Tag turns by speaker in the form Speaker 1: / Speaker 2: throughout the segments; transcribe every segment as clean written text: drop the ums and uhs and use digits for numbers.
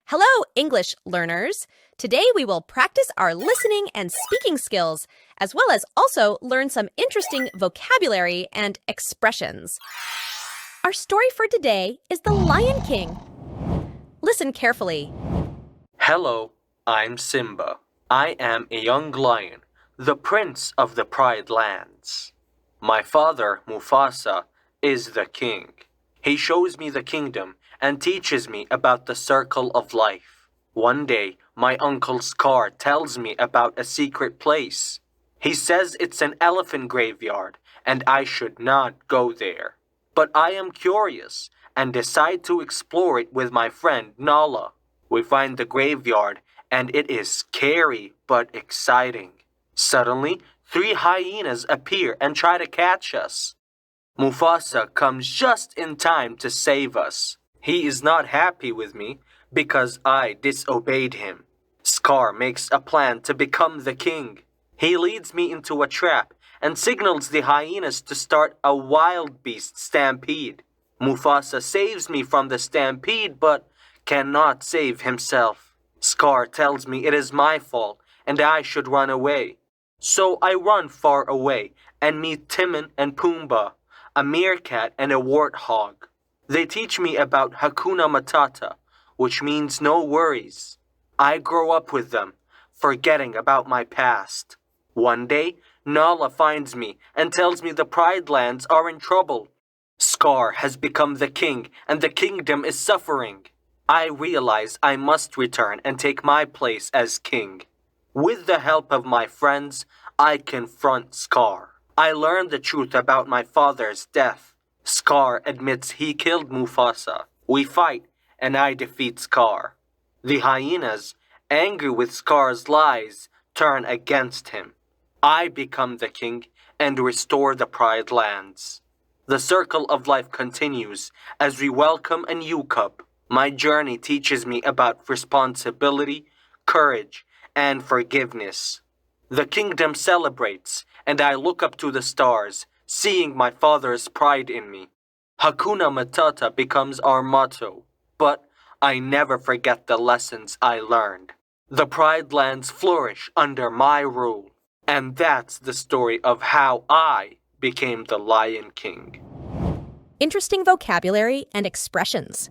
Speaker 1: Hello, English learners! Today we will practice our listening and speaking skills, as well as also learn some interesting vocabulary and expressions. Our story for today is The Lion King. Listen carefully.
Speaker 2: Hello, I'm Simba. I am a young lion, the prince of the Pride Lands. My father, Mufasa, is the king. He shows me the kingdom and teaches me about the circle of life. One day, my uncle Scar tells me about a secret place. He says it's an elephant graveyard and I should not go there. But I am curious and decide to explore it with my friend Nala. We find the graveyard and it is scary but exciting. Suddenly, 3 hyenas appear and try to catch us. Mufasa comes just in time to save us. He is not happy with me because I disobeyed him. Scar makes a plan to become the king. He leads me into a trap and signals the hyenas to start a wild beast stampede. Mufasa saves me from the stampede but cannot save himself. Scar tells me it is my fault and I should run away. So I run far away and meet Timon and Pumbaa, a meerkat and a warthog. They teach me about Hakuna Matata, which means no worries. I grow up with them, forgetting about my past. One day, Nala finds me and tells me the Pride Lands are in trouble. Scar has become the king and the kingdom is suffering. I realize I must return and take my place as king. With the help of my friends, I confront Scar. I learn the truth about my father's death. Scar admits he killed Mufasa. We fight, and I defeat Scar. The hyenas, angry with Scar's lies, turn against him. I become the king and restore the Pride Lands. The circle of life continues as we welcome a new cub. My journey teaches me about responsibility, courage, and forgiveness. The kingdom celebrates, and I look up to the stars, seeing my father's pride in me. Hakuna Matata becomes our motto, but I never forget the lessons I learned. The Pride Lands flourish under my rule, and that's the story of how I became the Lion King.
Speaker 1: Interesting vocabulary and expressions.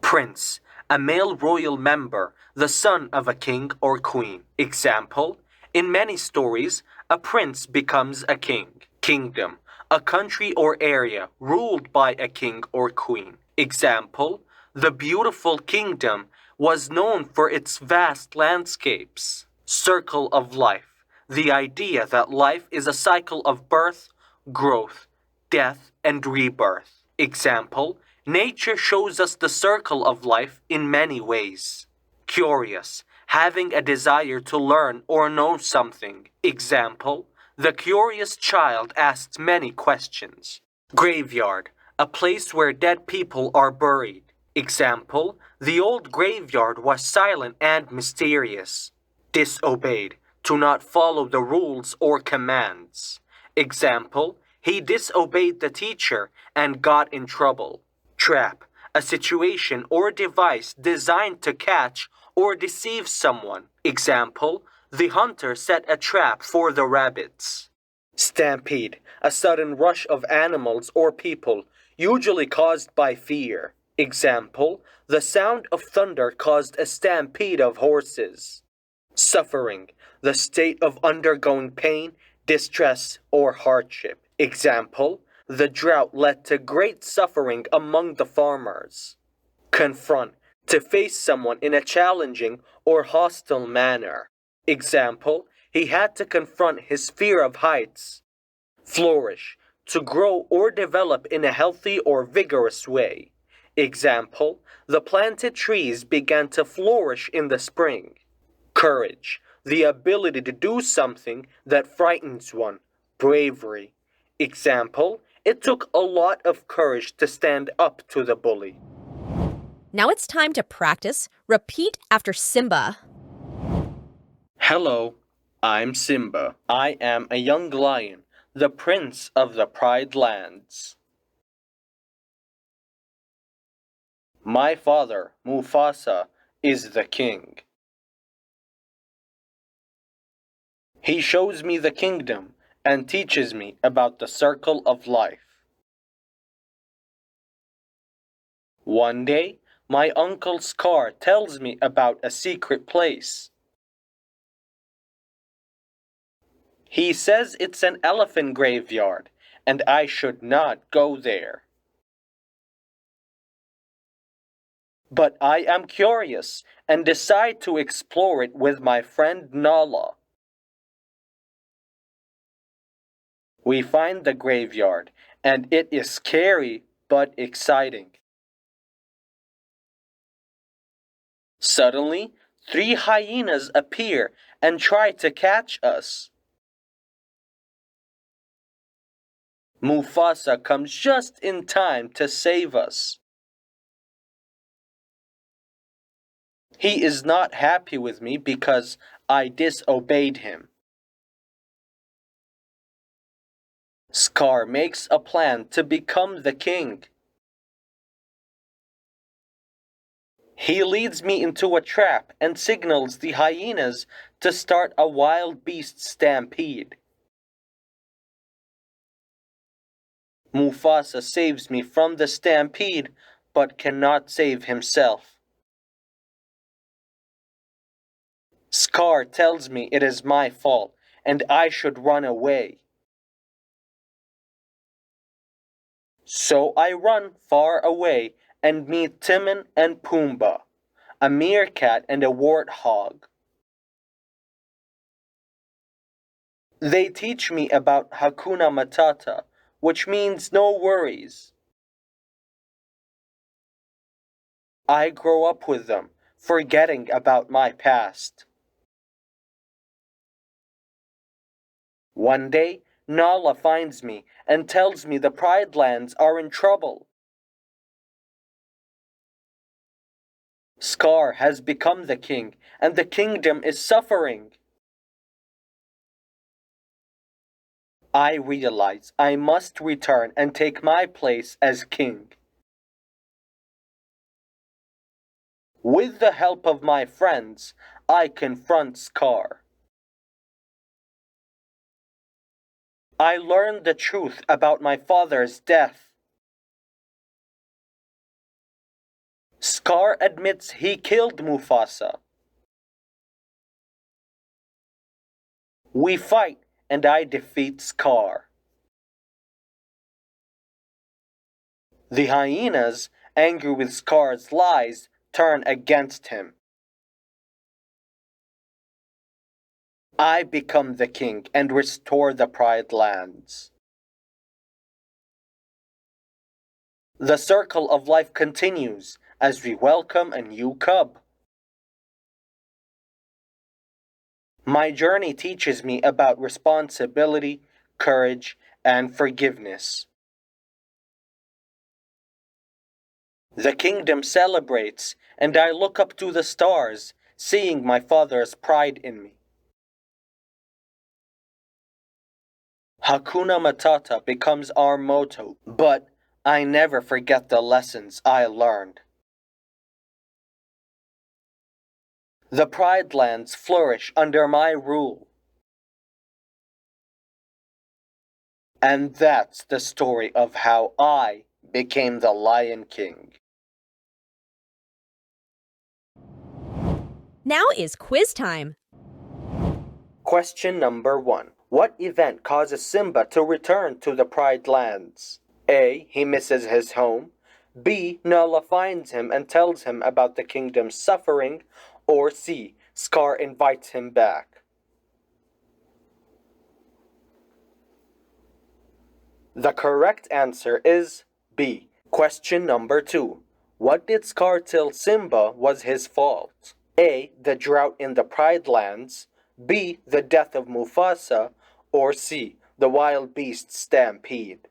Speaker 2: Prince, a male royal member, the son of a king or queen. Example, in many stories, a prince becomes a king. Kingdom, a country or area ruled by a king or queen. Example, the beautiful kingdom was known for its vast landscapes. Circle of life, the idea that life is a cycle of birth, growth, death, and rebirth. Example, nature shows us the circle of life in many ways. Curious, having a desire to learn or know something. Example, the curious child asks many questions. Graveyard, a place where dead people are buried. Example, the old graveyard was silent and mysterious. Disobeyed, to not follow the rules or commands. Example, he disobeyed the teacher and got in trouble. Trap, a situation or device designed to catch or deceive someone. Example, the hunter set a trap for the rabbits. Stampede, a sudden rush of animals or people, usually caused by fear. Example, the sound of thunder caused a stampede of horses. Suffering, the state of undergoing pain, distress, or hardship. Example, the drought led to great suffering among the farmers. Confront, to face someone in a challenging or hostile manner. Example, he had to confront his fear of heights. Flourish, to grow or develop in a healthy or vigorous way. Example, the planted trees began to flourish in the spring. Courage, the ability to do something that frightens one. Bravery. Example, it took a lot of courage to stand up to the bully.
Speaker 1: Now it's time to practice. Repeat after Simba.
Speaker 2: Hello, I'm Simba. I am a young lion, the prince of the Pride Lands. My father, Mufasa, is the king. He shows me the kingdom and teaches me about the circle of life. One day, my uncle Scar tells me about a secret place. He says it's an elephant graveyard, and I should not go there. But I am curious and decide to explore it with my friend Nala. We find the graveyard, and it is scary but exciting. Suddenly, 3 hyenas appear and try to catch us. Mufasa comes just in time to save us. He is not happy with me because I disobeyed him. Scar makes a plan to become the king. He leads me into a trap and signals the hyenas to start a wild beast stampede. Mufasa saves me from the stampede, but cannot save himself. Scar tells me it is my fault, and I should run away. So I run far away and meet Timon and Pumbaa, a meerkat and a warthog. They teach me about Hakuna Matata, which means no worries. I grow up with them, forgetting about my past. One day, Nala finds me and tells me the Pride Lands are in trouble. Scar has become the king, and the kingdom is suffering. I realize I must return and take my place as king. With the help of my friends, I confront Scar. I learn the truth about my father's death. Scar admits he killed Mufasa. We fight and I defeat Scar. The hyenas, angry with Scar's lies, turn against him. I become the king and restore the Pride Lands. The circle of life continues as we welcome a new cub. My journey teaches me about responsibility, courage, and forgiveness. The kingdom celebrates, and I look up to the stars, seeing my father's pride in me. Hakuna Matata becomes our motto, but I never forget the lessons I learned. The Pride Lands flourish under my rule. And that's the story of how I became the Lion King.
Speaker 1: Now is quiz time.
Speaker 2: Question number 1. What event causes Simba to return to the Pride Lands? A. He misses his home. B. Nala finds him and tells him about the kingdom's suffering. Or C. Scar invites him back. The correct answer is B. Question number 2. What did Scar tell Simba was his fault? A. The drought in the Pride Lands. B. The death of Mufasa. Or C. The wild beast stampede.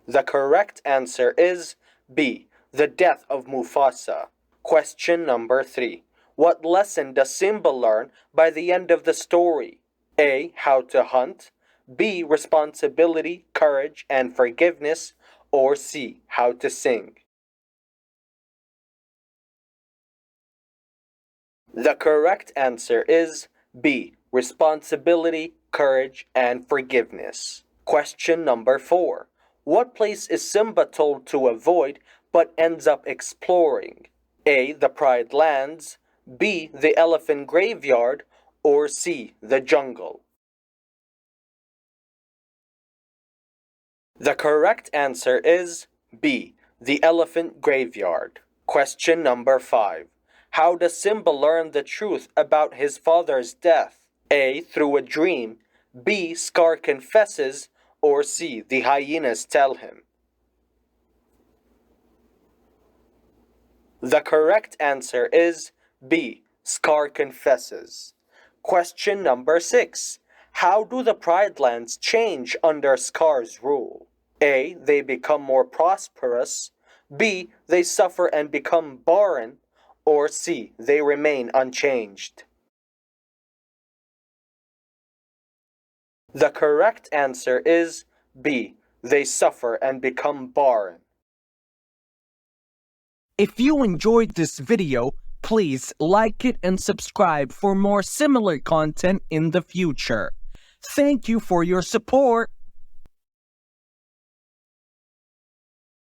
Speaker 2: The correct answer is B. The death of Mufasa. Question number 3. What lesson does Simba learn by the end of the story? A. How to hunt. B. Responsibility, courage, and forgiveness. Or C. How to sing. The correct answer is B. Responsibility, courage, and forgiveness. Question number 4. What place is Simba told to avoid but ends up exploring? A. The Pride Lands, B. The Elephant Graveyard, or C. The jungle? The correct answer is B. The Elephant Graveyard. Question number 5. How does Simba learn the truth about his father's death? A. Through a dream, B. Scar confesses, or C. The hyenas tell him? The correct answer is B. Scar confesses. Question number 6. How do the Pride Lands change under Scar's rule? A. They become more prosperous, B. They suffer and become barren, or C. They remain unchanged? The correct answer is B. They suffer and become barren.
Speaker 3: If you enjoyed this video, please like it and subscribe for more similar content in the future. Thank you for your support.